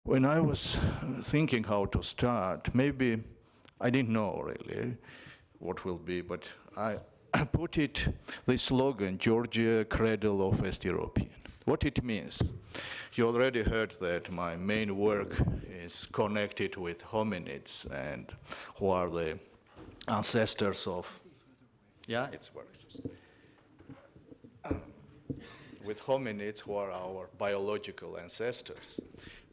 When I was thinking how to start, maybe I didn't know really what will be, but I put it, the slogan, Georgia, cradle of West European. What it means. You already heard that my main work is connected with hominids, and who are the ancestors of, yeah, it works. With hominids who are our biological ancestors.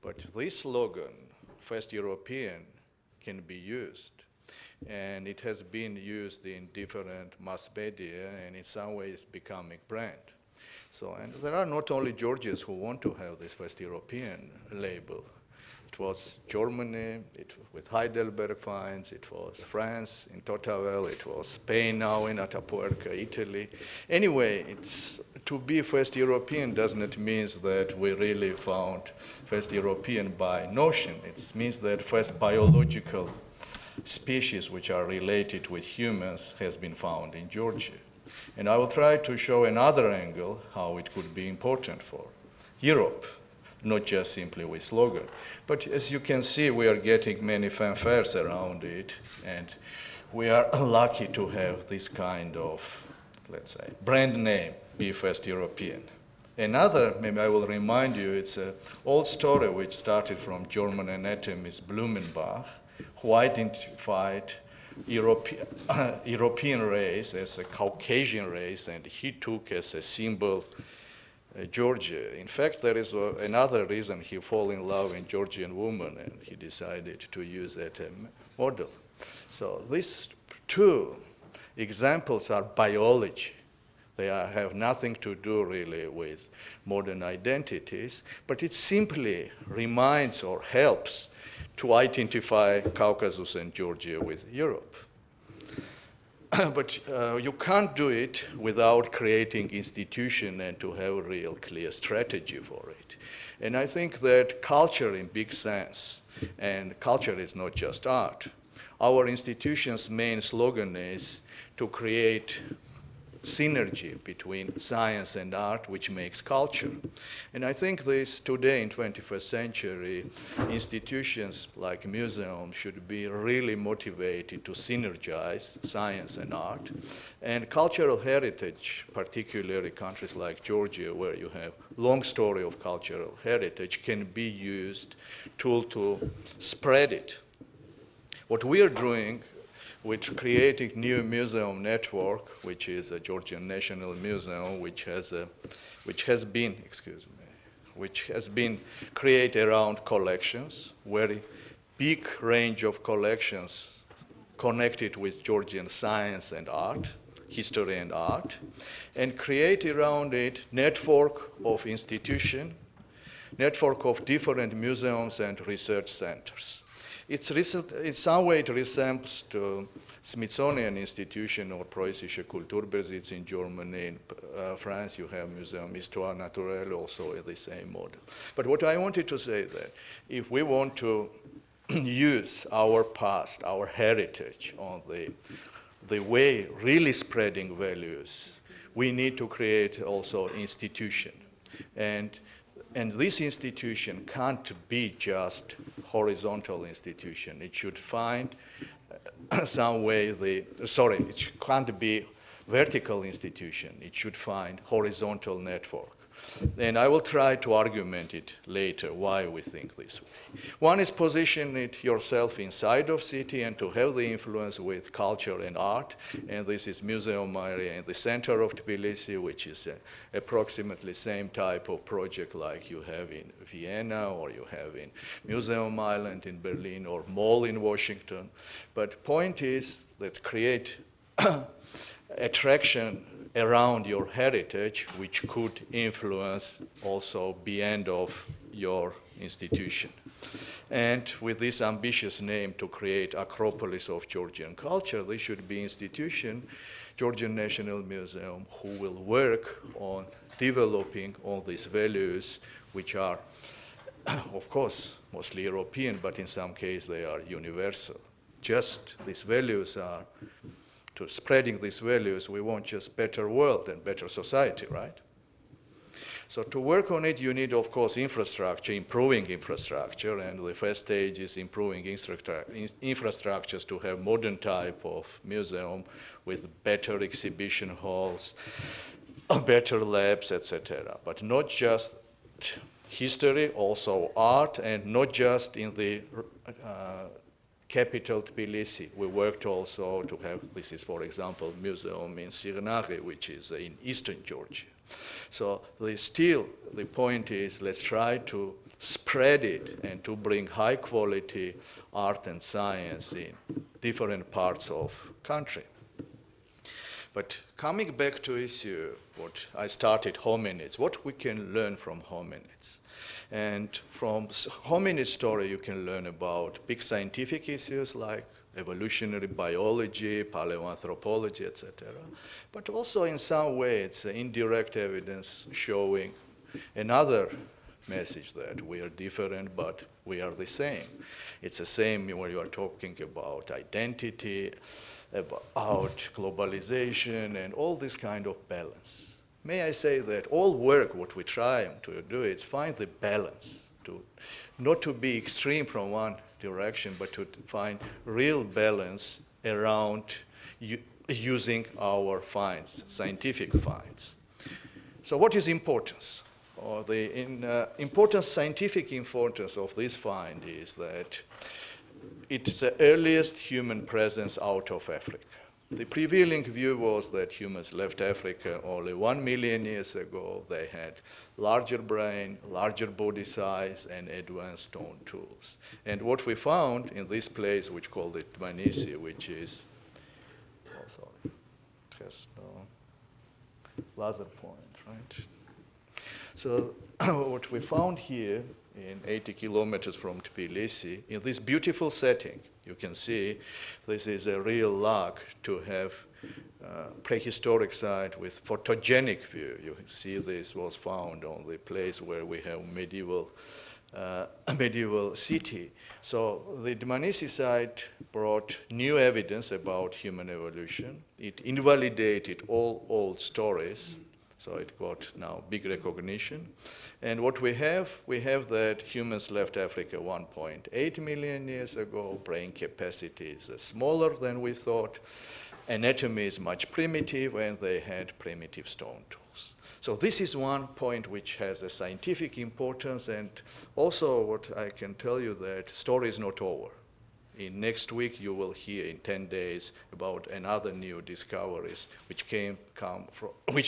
But this slogan, West European, can be used. And it has been used in different mass media and in some ways becoming brand. So, and there are not only Georgians who want to have this West European label. It was Germany, with Heidelberg finds, it was France in Totavel, it was Spain now in Atapuerca, Italy. Anyway, it's, to be West European doesn't mean that we really found West European by notion. It means that first biological species which are related with humans has been found in Georgia. And I will try to show another angle how it could be important for Europe, not just simply with slogan. But as you can see, we are getting many fanfares around it, and we are lucky to have this kind of, let's say, brand name, be West European. Another, maybe I will remind you, it's an old story which started from German anatomist Blumenbach, who identified European race as a Caucasian race, and he took as a symbol Georgia. In fact, there is another reason he fell in love with Georgian woman, and he decided to use that model. So these two examples are biology. They have nothing to do really with modern identities, but it simply reminds or helps to identify Caucasus and Georgia with Europe. But you can't do it without creating institution and to have a real clear strategy for it. And I think that culture in big sense, and culture is not just art. Our institution's main slogan is to create synergy between science and art, which makes culture. And I think this today in 21st century, institutions like museums should be really motivated to synergize science and art. And cultural heritage, particularly countries like Georgia, where you have long story of cultural heritage, can be used tool to spread it. What we are doing with creating new museum network, which is a Georgian National Museum, which has been created around collections, very big range of collections connected with Georgian science and art, history and art, and create around it network of institutions, network of different museums and research centers. In some way it resembles to Smithsonian Institution or Preußische Kulturbesitz in Germany. In France you have Museum Histoire Naturelle, also the same model. But what I wanted to say that if we want to use our past, our heritage on the way really spreading values, we need to create also institution. And this institution can't be just horizontal institution. It should find some way it can't be vertical institution. It should find horizontal network. And I will try to argument it later why we think this way. One is position it yourself inside of city and to have the influence with culture and art. And this is Museum area in the center of Tbilisi, which is approximately same type of project like you have in Vienna or you have in Museum Island in Berlin or Mall in Washington. But point is that create attraction around your heritage, which could influence also beyond of your institution. And with this ambitious name to create Acropolis of Georgian culture, there should be institution, Georgian National Museum, who will work on developing all these values, which are, of course, mostly European, but in some cases they are universal. Just these values are to spreading these values, we want just better world and better society, right? So to work on it, you need, of course, infrastructure, improving infrastructure, and the first stage is improving infrastructures to have modern type of museum with better exhibition halls, better labs, etc. But not just history, also art, and not just in the capital Tbilisi. We worked also to have, this is, for example, museum in Sirnari, which is in eastern Georgia. So the point is, let's try to spread it and to bring high quality art and science in different parts of country. But coming back to issue, what I started, hominids, what we can learn from hominids. And from hominid story, you can learn about big scientific issues like evolutionary biology, paleoanthropology, etc. But also in some way, it's indirect evidence showing another message that we are different, but we are the same. It's the same when you are talking about identity, about globalization, and all this kind of balance. May I say that all work, what we try to do, is find the balance, not to be extreme from one direction, but to find real balance around using our finds, scientific finds. So what is importance? Or the scientific importance of this find is that it's the earliest human presence out of Africa. The prevailing view was that humans left Africa only 1 million years ago. They had larger brain, larger body size, and advanced stone tools. And what we found in this place, which called it Dmanisi, which is, it has no laser point, right? So what we found here in 80 kilometers from Tbilisi, in this beautiful setting, you can see this is a real luck to have prehistoric site with photogenic view. You see this was found on the place where we have medieval city. So the Dmanisi site brought new evidence about human evolution. It invalidated all old stories. So it got now big recognition. And what we have that humans left Africa 1.8 million years ago. Brain capacity is smaller than we thought. Anatomy is much primitive, and they had primitive stone tools. So this is one point which has a scientific importance, and also what I can tell you that story is not over. In next week, you will hear in 10 days about another new discoveries which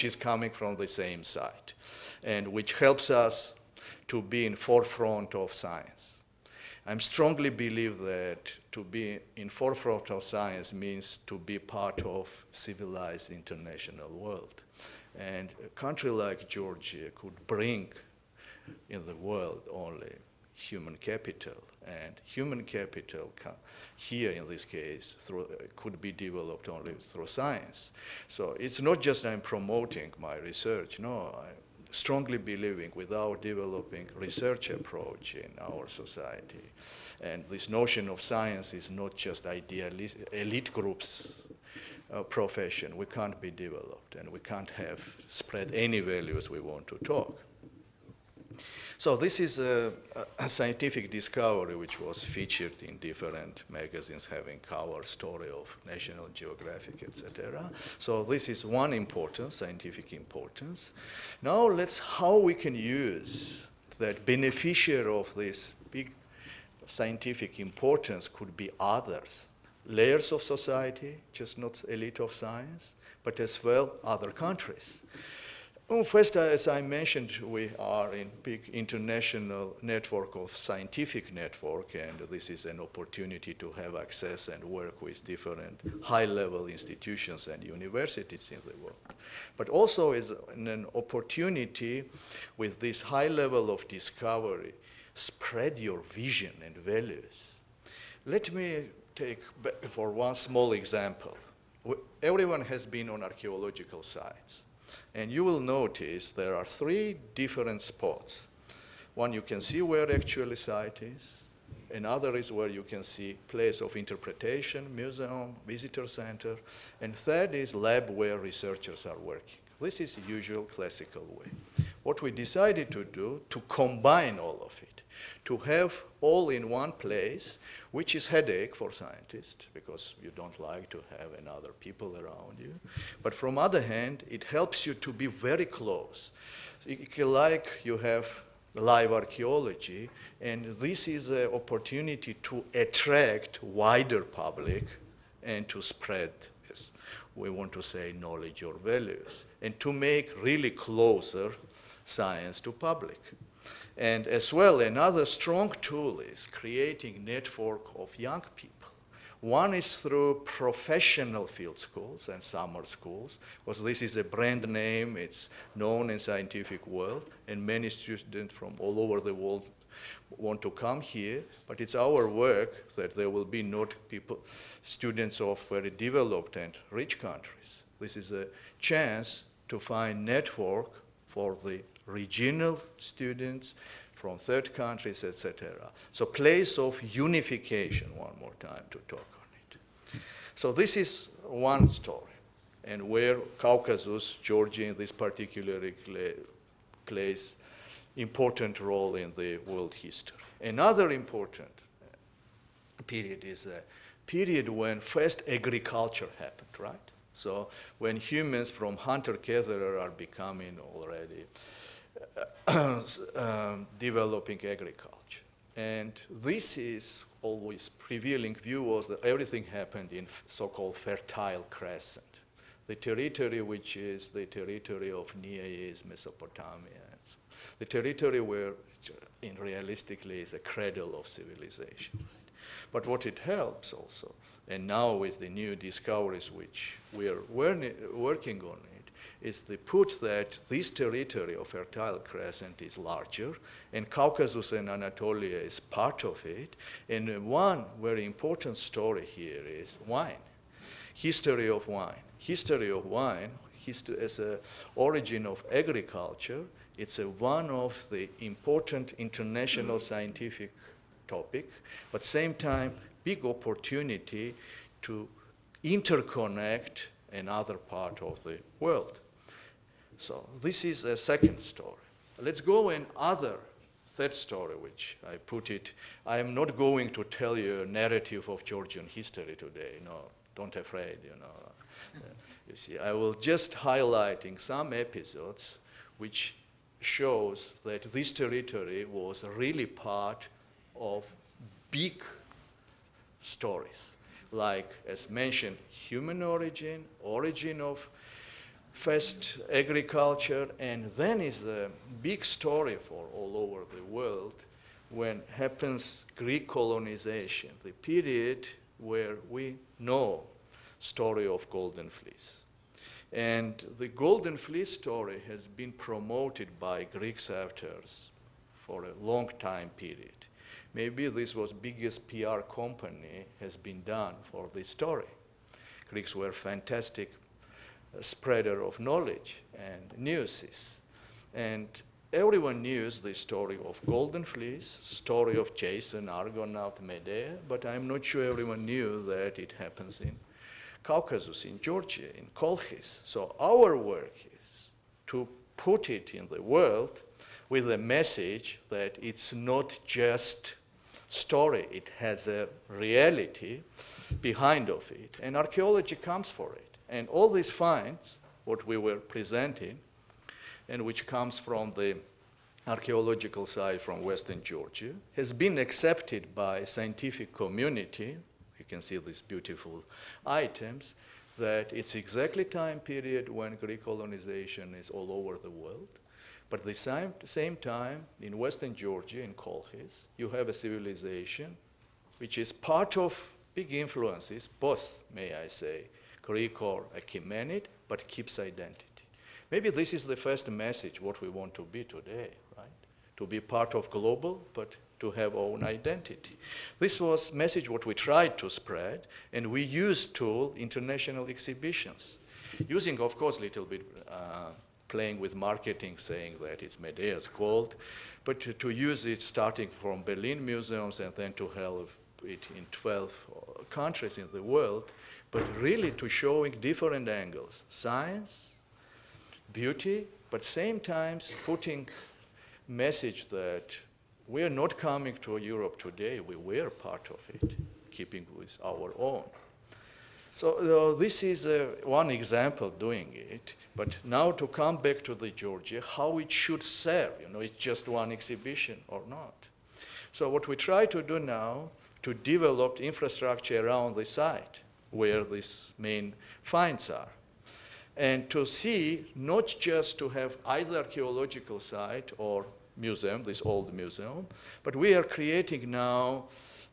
is coming from the same site, and which helps us to be in forefront of science. I strongly believe that to be in forefront of science means to be part of civilized international world. And a country like Georgia could bring in the world only human capital, and human capital here in this case could be developed only through science. So it's not just I'm promoting my research, no, I'm strongly believing without developing research approach in our society. And this notion of science is not just elite groups profession. We can't be developed, and we can't have spread any values we want to talk. So this is a scientific discovery which was featured in different magazines having cover story of National Geographic, etc. So this is one important scientific importance. Now how we can use that beneficiary of this big scientific importance could be others, layers of society, just not elite of science, but as well other countries. Well, first, as I mentioned, we are in big international network of scientific network, and this is an opportunity to have access and work with different high-level institutions and universities in the world. But also is an opportunity with this high level of discovery, spread your vision and values. Let me take for one small example. Everyone has been on archaeological sites. And you will notice there are 3 different spots. One, you can see where actually site is. Another is where you can see place of interpretation, museum, visitor center. And third is lab where researchers are working. This is the usual classical way. what we decided to do, to combine all of it, to have all in one place, which is headache for scientists, because you don't like to have another people around you. But from other hand, it helps you to be very close. Like you have live archaeology, and this is an opportunity to attract wider public and to spread, as we want to say, knowledge or values, and to make really closer science to public. And as well, another strong tool is creating network of young people. One is through professional field schools and summer schools, because this is a brand name, it's known in scientific world, and many students from all over the world want to come here, but it's our work that there will be not people, students of very developed and rich countries. This is a chance to find network for the regional students from third countries, etc. So place of unification, one more time to talk on it. So this is one story, and where Caucasus, Georgia in this particular plays important role in the world history. Another important period is a period when first agriculture happened, right? So when humans from hunter-gatherer are becoming already developing agriculture. And this is always prevailing view was that everything happened in so-called Fertile Crescent, the territory which is the territory of Near East Mesopotamia, the territory where in realistically is a cradle of civilization. But what it helps also, and now with the new discoveries which we are working on it, is the put that this territory of Fertile Crescent is larger, and Caucasus and Anatolia is part of it. And one very important story here is wine, history of wine. History of wine, as an origin of agriculture, it's one of the important international scientific topic, but same time, big opportunity to interconnect another part of the world. So this is a second story. Let's go in other third story, which I put it. I am not going to tell you a narrative of Georgian history today. No, don't afraid, you know. You see, I will just highlighting some episodes which shows that this territory was really part of big stories, like, as mentioned, human origin, origin of first agriculture, and then is a big story for all over the world when happens Greek colonization, the period where we know story of Golden Fleece. And the Golden Fleece story has been promoted by Greeks afters for a long time period. Maybe this was biggest PR company has been done for this story. Greeks were fantastic spreader of knowledge and news. And everyone knew the story of Golden Fleece, story of Jason, Argonaut, Medea, but I'm not sure everyone knew that it happens in Caucasus, in Georgia, in Colchis. So our work is to put it in the world with a message that it's not just story, it has a reality behind of it, and archaeology comes for it. And all these finds, what we were presenting, and which comes from the archaeological side from Western Georgia, has been accepted by scientific community. You can see these beautiful items, that it's exactly time period when Greek colonization is all over the world. But at the same time, in Western Georgia, in Colchis, you have a civilization which is part of big influences, both, may I say, Greek or Achaemenid, but keeps identity. Maybe this is the first message what we want to be today, right? To be part of global, but to have own identity. This was message what we tried to spread, and we used tool international exhibitions, using, of course, a little bit playing with marketing, saying that it's Medea's gold, but to use it starting from Berlin museums and then to have it in 12 countries in the world, but really to showing different angles, science, beauty, but same times putting message that we are not coming to Europe today, we were part of it, keeping with our own. So this is one example doing it, but now to come back to the Georgia, how it should serve, it's just one exhibition or not. So what we try to do now, to develop infrastructure around the site where these main finds are. And to see, not just to have either archaeological site or museum, this old museum, but we are creating now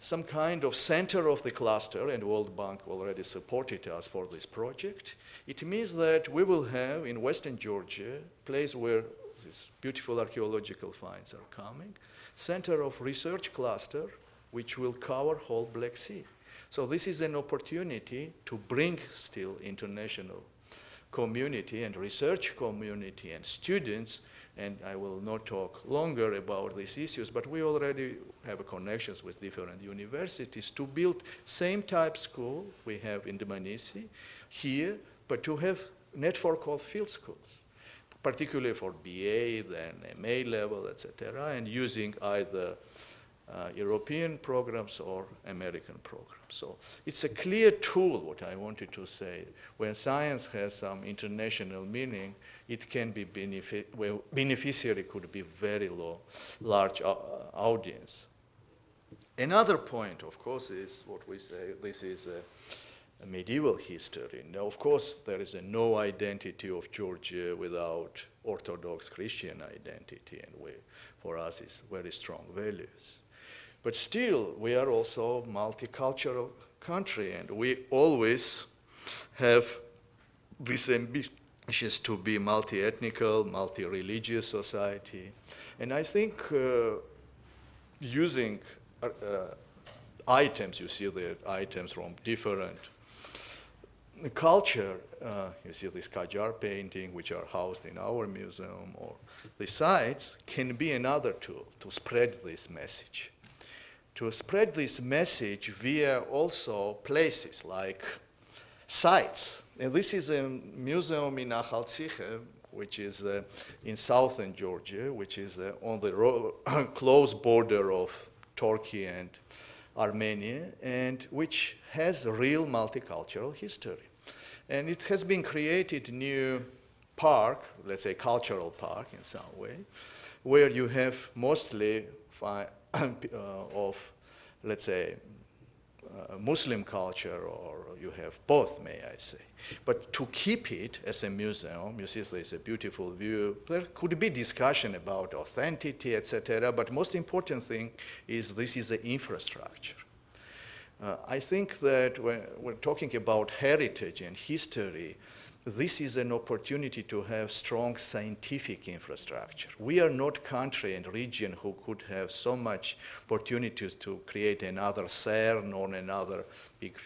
some kind of center of the cluster, and World Bank already supported us for this project. It means that we will have in Western Georgia, a place where these beautiful archaeological finds are coming, center of research cluster, which will cover whole Black Sea. So this is an opportunity to bring still international community and research community and students, and I will not talk longer about these issues, but we already have connections with different universities to build same type school we have in Dmanisi here, but to have network of field schools, particularly for BA, then MA level, etc., and using either European programs or American programs. So it's a clear tool, what I wanted to say. When science has some international meaning, it can be beneficiary could be very large audience. Another point, of course, is what we say, this is a medieval history. Now, of course, there is no identity of Georgia without Orthodox Christian identity, and for us, it's very strong values. But still, we are also a multicultural country, and we always have this ambition to be multi-ethnical, multi-religious society. And I think using items, you see the items from different culture, you see this Qajar painting, which are housed in our museum, or the sites can be another tool to spread this message. To spread this message via also places like sites. And this is a museum in Akhaltsikhe, which is in southern Georgia, which is on the close border of Turkey and Armenia, and which has a real multicultural history. And it has been created new park, let's say cultural park in some way, where you have mostly of, let's say, Muslim culture, or you have both, may I say. But to keep it as a museum, you see there's a beautiful view. There could be discussion about authenticity, etc. But most important thing is this is the infrastructure. I think that when we're talking about heritage and history, this is an opportunity to have strong scientific infrastructure. We are not country and region who could have so much opportunities to create another CERN or another big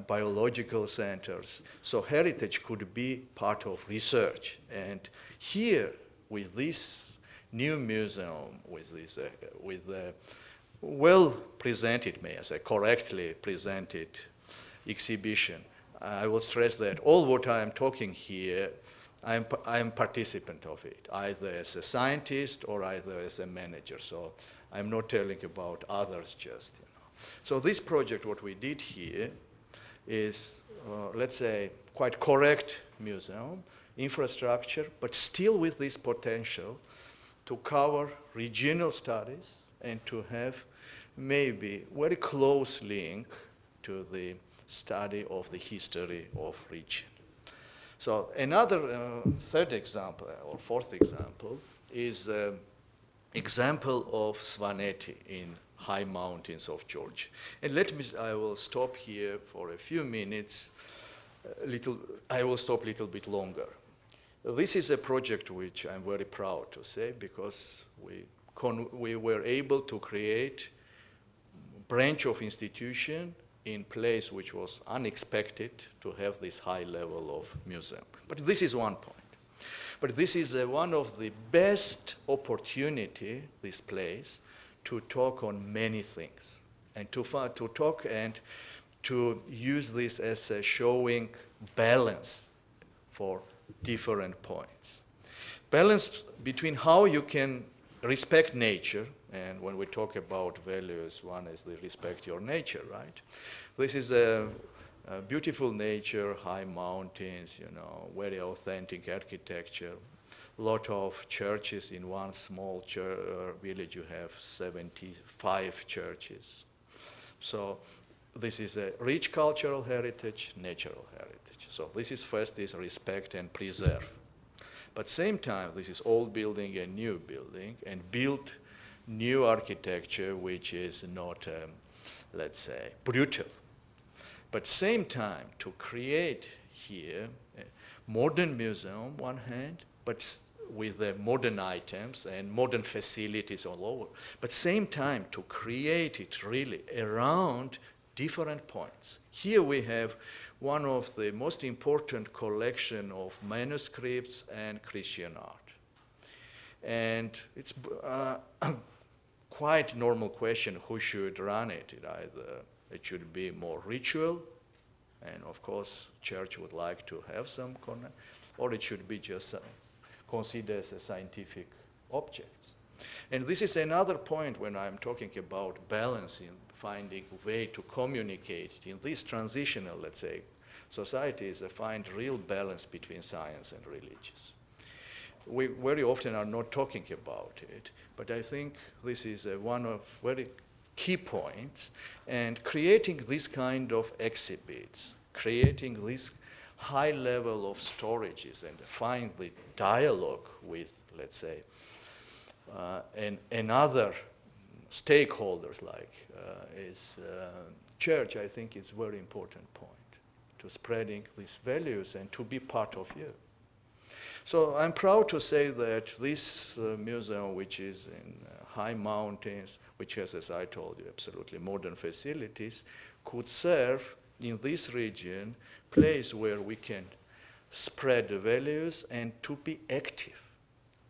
biological centers. So heritage could be part of research. And here, with this new museum, with this, well presented, may I say, correctly presented exhibition, I will stress that all what I am talking here, I am participant of it, either as a scientist or either as a manager. So I'm not telling about others just, So this project, what we did here, is, let's say, quite correct museum, infrastructure, but still with this potential to cover regional studies and to have maybe very close link to the study of the history of region. So another third example or fourth example is example of Svaneti in high mountains of Georgia. And I will stop here for a few minutes. I will stop a little bit longer. This is a project which I'm very proud to say, because we were able to create branch of institution in place which was unexpected to have this high level of museum. But this is one point. But this is one of the best opportunity, this place, to talk on many things, and to talk and to use this as a showing balance for different points. balance between how you can respect nature, and when we talk about values, one is the respect your nature, right? This is a beautiful nature, high mountains, you know, very authentic architecture. A lot of churches in one small village. You have 75 churches. So this is a rich cultural heritage, natural heritage. So this is first is respect and preserve. But same time, this is old building and new building, and build new architecture which is not, let's say, brutal. But same time, to create here a modern museum, one hand, but with the modern items and modern facilities all over. But same time, to create it really around different points. Here we have one of the most important collection of manuscripts and Christian art. And it's quite normal question, who should run it? Either it should be more ritual, and of course, church would like to have some connect, or it should be just considered as a scientific objects. And this is another point when I'm talking about balancing, finding a way to communicate in these transitional, let's say, societies that find real balance between science and religious. We very often are not talking about it, but I think this is one of very key points, and creating this kind of exhibits, creating this high level of storages, and find the dialogue with, let's say, and other stakeholders like church, I think is very important point to spreading these values and to be part of you. So I'm proud to say that this museum, which is in high mountains, which has, as I told you, absolutely modern facilities, could serve in this region place where we can spread the values and to be active.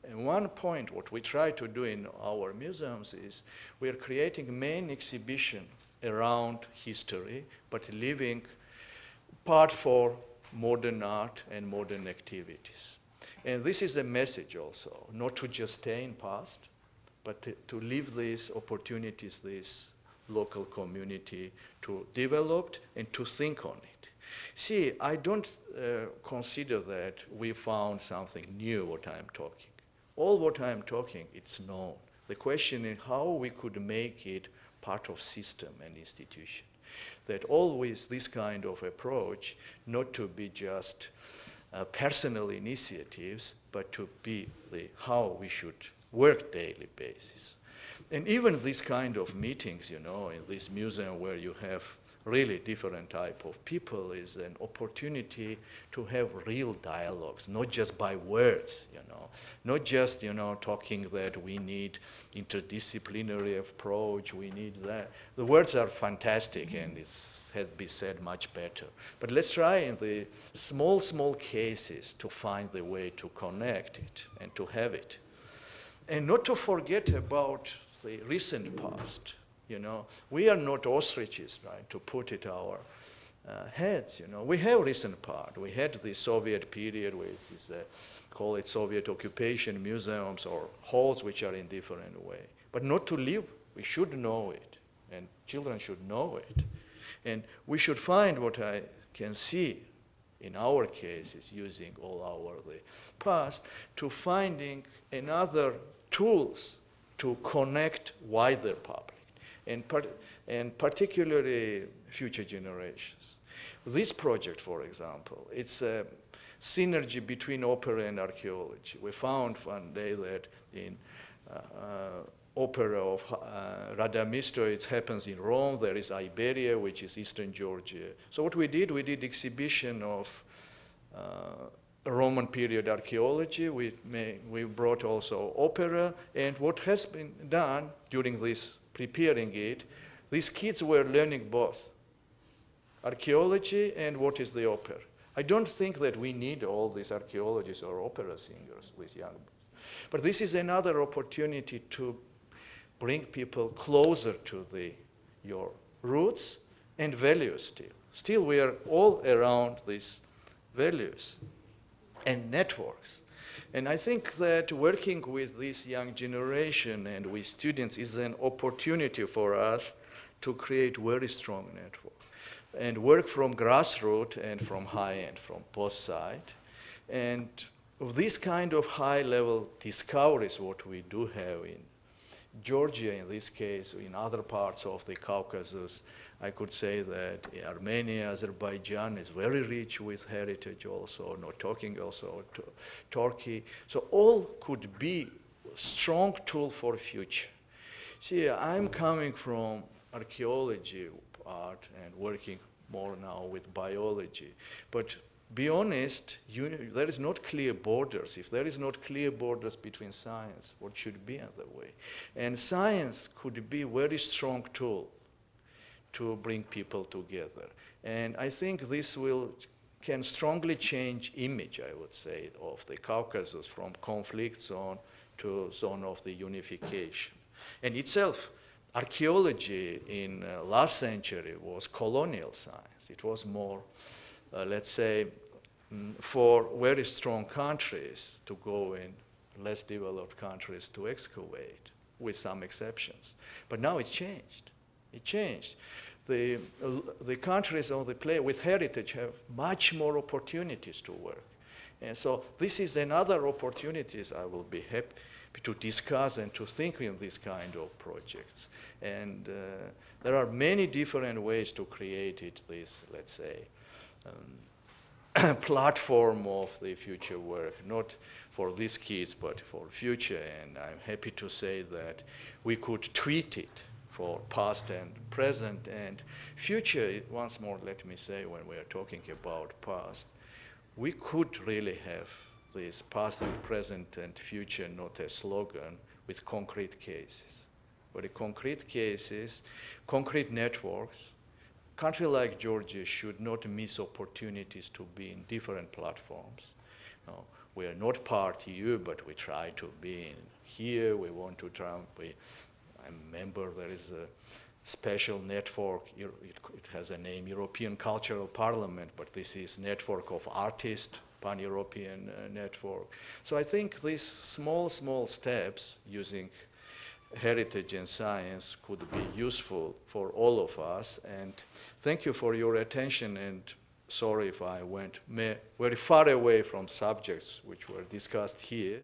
And one point, what we try to do in our museums is we are creating main exhibition around history, but leaving part for modern art and modern activities. And this is a message also, not to just stay in past, but to leave these opportunities, this local community to develop and to think on it. See, I don't consider that we found something new, what I'm talking. All what I'm talking, it's known. The question is how we could make it part of system and institution. That always this kind of approach, not to be just personal initiatives, but to be how we should work daily basis. And even this kind of meetings, you know, in this museum where you have really different type of people is an opportunity to have real dialogues, not just by words, you know, not just, you know, talking that we need interdisciplinary approach, we need that. The words are fantastic and it's had to be said much better. But let's try in the small cases to find the way to connect it and to have it. And not to forget about the recent past. You know, we are not ostriches, right, to put it our heads, you know. We have recent part. We had the Soviet period with this, call it Soviet occupation museums or halls which are in different way. But not to live, we should know it, and children should know it. And we should find what I can see in our case is using all our the past to finding another tools to connect wider public. And particularly future generations. This project, for example, it's a synergy between opera and archaeology. We found one day that in opera of Radamisto, it happens in Rome, there is Iberia, which is Eastern Georgia. So what we did exhibition of Roman period archaeology. We brought also opera, and what has been done during this preparing it, these kids were learning both archaeology and what is the opera. I don't think that we need all these archaeologists or opera singers with young, but this is another opportunity to bring people closer to your roots and values still. Still we are all around these values and networks. And I think that working with this young generation and with students is an opportunity for us to create very strong network and work from grassroots and from high end, from both sides. And this kind of high-level discoveries, what we do have in Georgia, in this case, in other parts of the Caucasus, I could say that Armenia, Azerbaijan is very rich with heritage also, not talking also to Turkey. So all could be strong tool for future. See, I'm coming from archaeology part and working more now with biology, but be honest, there is not clear borders. If there is not clear borders between science, what should be on the way? And science could be a very strong tool to bring people together. And I think this can strongly change image, I would say, of the Caucasus from conflict zone to zone of the unification. And itself, archaeology in last century was colonial science. It was more, let's say, for very strong countries to go in less developed countries to excavate, with some exceptions. But now it's changed. It changed. The countries on the play with heritage have much more opportunities to work. And so this is another opportunities I will be happy to discuss and to think in this kind of projects. And there are many different ways to create it, this, let's say, platform of the future work, not for these kids, but for future. And I'm happy to say that we could tweet it for past and present and future. Once more, let me say, when we are talking about past, we could really have this past and present and future, not a slogan, with concrete cases. Very concrete cases, concrete networks. Country like Georgia should not miss opportunities to be in different platforms. No, we are not part EU, but we try to be in here. We want to try. I remember there is a special network. It has a name, European Cultural Parliament, but this is network of artists, pan-European network. So I think these small steps using heritage and science could be useful for all of us. And thank you for your attention, and sorry if I went very far away from subjects which were discussed here.